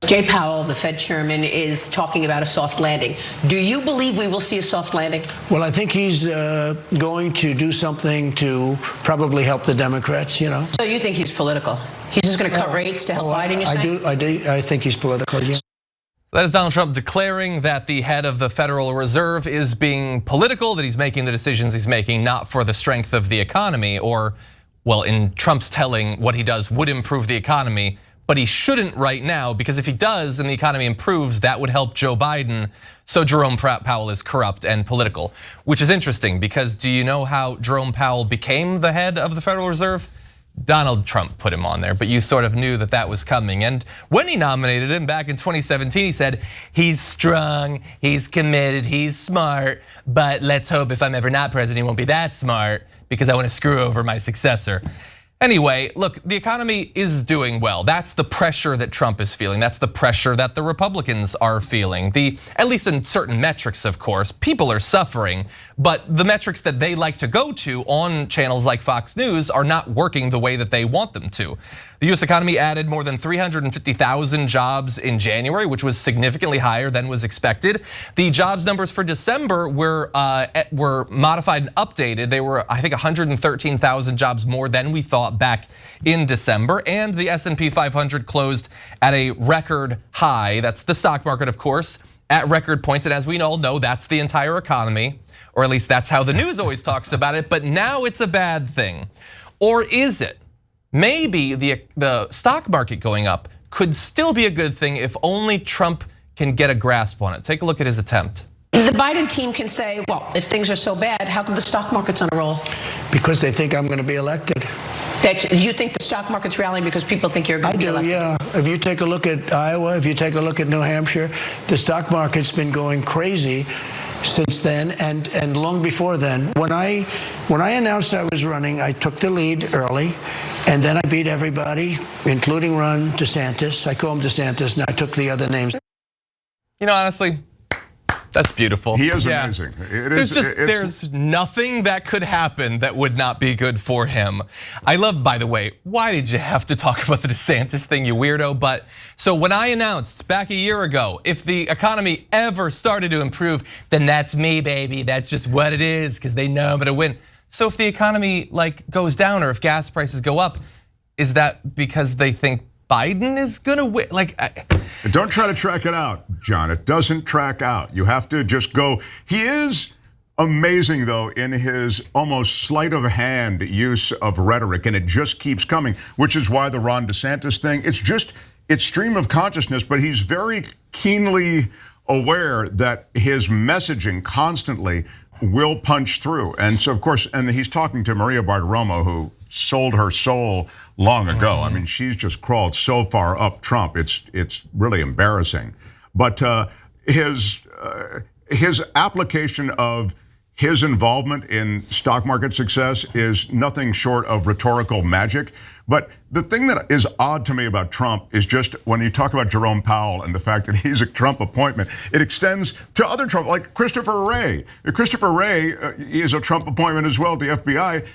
Jay Powell, the Fed chairman, is talking about a soft landing. Do you believe we will see a soft landing? Well, I think he's going to do something to probably help the Democrats, you know. So you think he's political? He's just going to cut rates to help Biden, you say? I think he's political, yeah. That is Donald Trump declaring that the head of the Federal Reserve is being political, that he's making the decisions he's making not for the strength of the economy, or, well, in Trump's telling, what he does would improve the economy. But he shouldn't right now, because if he does and the economy improves, that would help Joe Biden. So Jerome Powell is corrupt and political, which is interesting, because do you know how Jerome Powell became the head of the Federal Reserve? Donald Trump put him on there, but you sort of knew that that was coming. And when he nominated him back in 2017, he said, he's strong, he's committed, he's smart, but let's hope if I'm ever not president, he won't be that smart, because I want to screw over my successor. Anyway, look, the economy is doing well. That's the pressure that Trump is feeling. That's the pressure that the Republicans are feeling. At least in certain metrics, of course, people are suffering, but the metrics that they like to go to on channels like Fox News are not working the way that they want them to. The US economy added more than 350,000 jobs in January, which was significantly higher than was expected. The jobs numbers for December were modified and updated. They were, I think, 113,000 jobs more than we thought back in December. And the S&P 500 closed at a record high. That's the stock market, of course, at record points. And as we all know, that's the entire economy, or at least that's how the news always talks about it. But now it's a bad thing, or is it? Maybe the stock market going up could still be a good thing if only Trump can get a grasp on it. Take a look at his attempt. The Biden team can say, well, if things are so bad, how come the stock market's on a roll? Because they think I'm going to be elected. You think the stock market's rallying because people think you're going to be elected? I do, yeah. If you take a look at Iowa, if you take a look at New Hampshire, the stock market's been going crazy since then and long before then. When I announced I was running, I took the lead early, and then I beat everybody, including Ron DeSantis. I call him DeSantis, and I took the other names. You know, honestly, that's beautiful. He is amazing. There's nothing that could happen that would not be good for him. I love, by the way, why did you have to talk about the DeSantis thing, you weirdo? But so when I announced back a year ago, if the economy ever started to improve, then that's me, baby. That's just what it is, because they know I'm gonna win. So if the economy goes down, or if gas prices go up, is that because they think Biden is gonna win? Don't try to track it out, John. It doesn't track out. You have to just go. He is amazing, though, in his almost sleight of hand use of rhetoric, and it just keeps coming, which is why the Ron DeSantis thing, it's stream of consciousness, but he's very keenly aware that his messaging constantly will punch through. And so, of course, and he's talking to Maria Bartiromo, who sold her soul long ago. I mean, she's just crawled so far up Trump. It's really embarrassing. But his application of his involvement in stock market success is nothing short of rhetorical magic. But the thing that is odd to me about Trump is just when you talk about Jerome Powell and the fact that he's a Trump appointment, it extends to other Trump, like Christopher Wray. Christopher Wray is a Trump appointment as well, the FBI.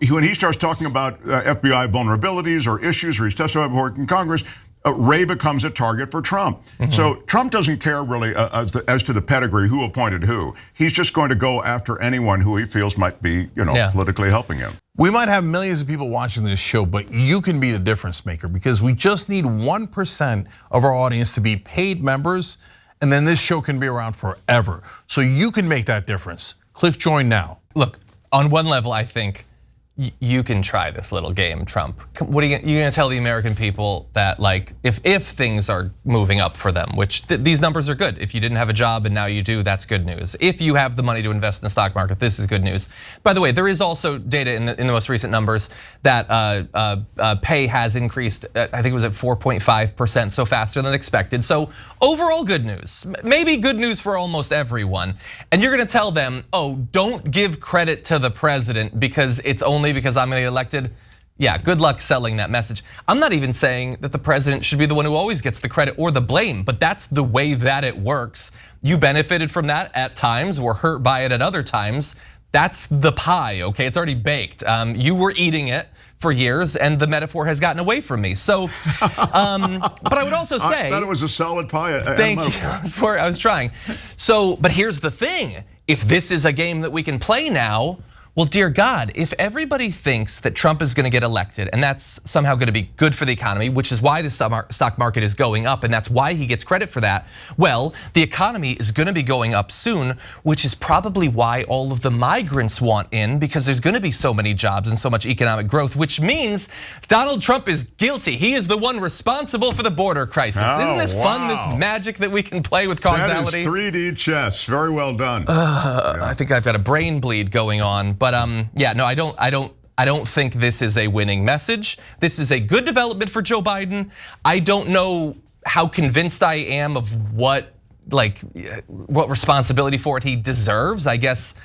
When he starts talking about FBI vulnerabilities or issues, or he's testified before in Congress, Wray becomes a target for Trump. So Trump doesn't care really as to the pedigree, who appointed who. He's just going to go after anyone who he feels might be, politically helping him. We might have millions of people watching this show, but you can be the difference maker, because we just need 1% of our audience to be paid members, and then this show can be around forever. So you can make that difference. Click join now. Look, on one level, I think you can try this little game, Trump. What are you gonna tell the American people that if things are moving up for them, which these numbers are good. If you didn't have a job and now you do, that's good news. If you have the money to invest in the stock market, this is good news. By the way, there is also data in the most recent numbers that pay has increased. I think it was at 4.5%, so faster than expected. So overall good news, maybe good news for almost everyone. And you're gonna tell them, oh, don't give credit to the president because it's only because I'm gonna get elected. Yeah, good luck selling that message. I'm not even saying that the president should be the one who always gets the credit or the blame, but that's the way that it works. You benefited from that at times, were hurt by it at other times. That's the pie, okay? It's already baked. You were eating it for years, and the metaphor has gotten away from me. So, but I would also say, I thought it was a solid pie. Thank you. I was trying. So, but here's the thing: if this is a game that we can play now, well, dear God, if everybody thinks that Trump is going to get elected and that's somehow going to be good for the economy, which is why the stock market is going up and that's why he gets credit for that, well, the economy is going to be going up soon, which is probably why all of the migrants want in, because there's going to be so many jobs and so much economic growth, which means Donald Trump is guilty. He is the one responsible for the border crisis. Isn't this fun, this magic that we can play with causality? That is 3D chess. Very well done. I think I've got a brain bleed going on. But yeah, no, I don't think this is a winning message. This is a good development for Joe Biden. I don't know how convinced I am of what responsibility for it he deserves. I guess,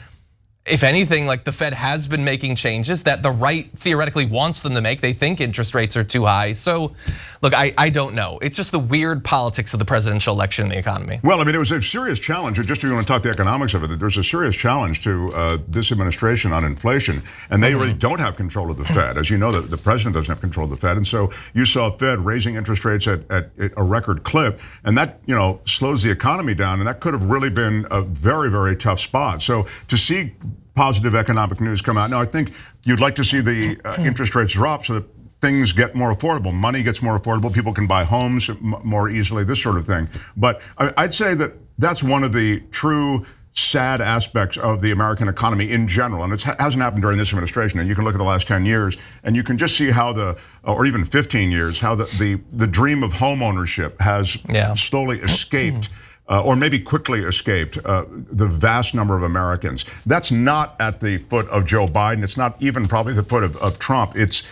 if anything, like the Fed has been making changes that the right theoretically wants them to make. They think interest rates are too high. So look, I don't know. It's just the weird politics of the presidential election and the economy. Well, I mean, it was a serious challenge. Just if you want to talk the economics of it, there's a serious challenge to this administration on inflation. And they really don't have control of the Fed. As you know, the president doesn't have control of the Fed. And so you saw Fed raising interest rates at a record clip. And that, slows the economy down. And that could have really been a very, very tough spot. So to see positive economic news come out. Now, I think you'd like to see the interest rates drop so that things get more affordable. Money gets more affordable. People can buy homes more easily, this sort of thing. But I'd say that that's one of the true sad aspects of the American economy in general. And it hasn't happened during this administration. And you can look at the last 10 years and you can just see how or even 15 years, how the dream of home ownership has slowly escaped. Or maybe quickly escaped the vast number of Americans. That's not at the foot of Joe Biden. It's not even probably the foot of Trump. It's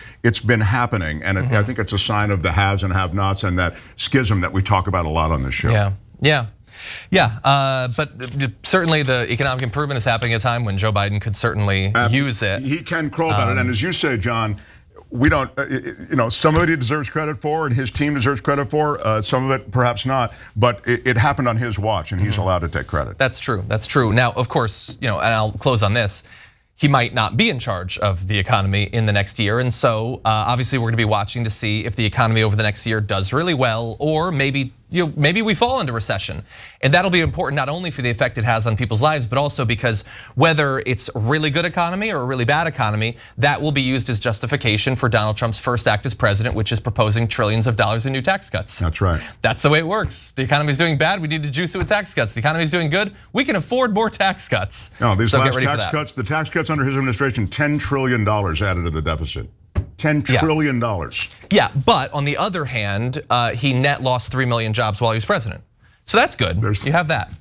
been happening, and I think it's a sign of the haves and have-nots and that schism that we talk about a lot on this show. But certainly the economic improvement is happening at a time when Joe Biden could certainly use it. He can crow about it, and as you say, John, we don't, some of it he deserves credit for and his team deserves credit for, some of it perhaps not, but it happened on his watch and he's allowed to take credit. That's true, that's true. Now, of course, and I'll close on this, he might not be in charge of the economy in the next year. And so obviously we're gonna be watching to see if the economy over the next year does really well, or maybe we fall into recession. And that'll be important not only for the effect it has on people's lives, but also because whether it's a really good economy or a really bad economy, that will be used as justification for Donald Trump's first act as president, which is proposing trillions of dollars in new tax cuts. That's right. That's the way it works. The economy's doing bad, we need to juice it with tax cuts. The economy's doing good, we can afford more tax cuts. No, these last tax cuts, the tax cuts under his administration, $10 trillion added to the deficit. $10 trillion. Yeah, but on the other hand, he net lost 3 million jobs while he was president. So that's good, you have that.